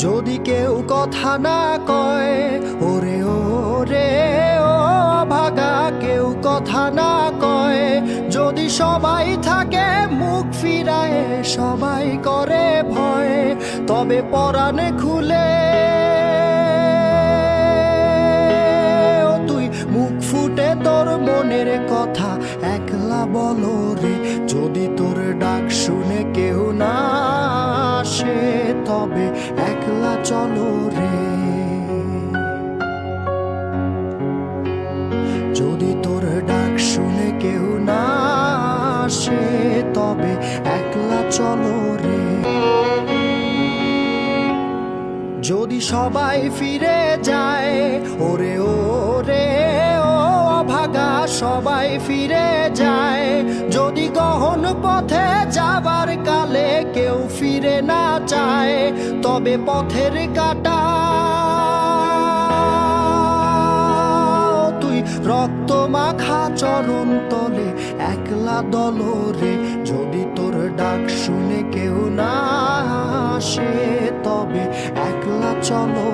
যদি কেউ কথা না কয়, ওরে ওরে ও ভাগা কেউ কথা না কয়, যদি সবাই থাকে মুখ ফিরায়, সবাই করে ভয়, তবে পরাণে খুলে তুই মুখ ফুটে তোর মনের কথা একলা বলো রে। যদি তোর ডাক শুনে কেউ না আসে, তবে একলা চলো রে। যদি তোর ডাক শুনে কেউ না আসে, তবে একলা চলো রে। যদি সবাই ফিরে যায়, ওরে ওরে ও ভাগা সবাই ফিরে যায়, যদি গহন পথে যাবার কালে কেউ ফিরে না চায়, তবে পথের কাটা তুই রক্ত মাখা চরণ তলে একলা দলরে। যদি তোর ডাক শুনে কেউ না আসে, তবে একলা চলো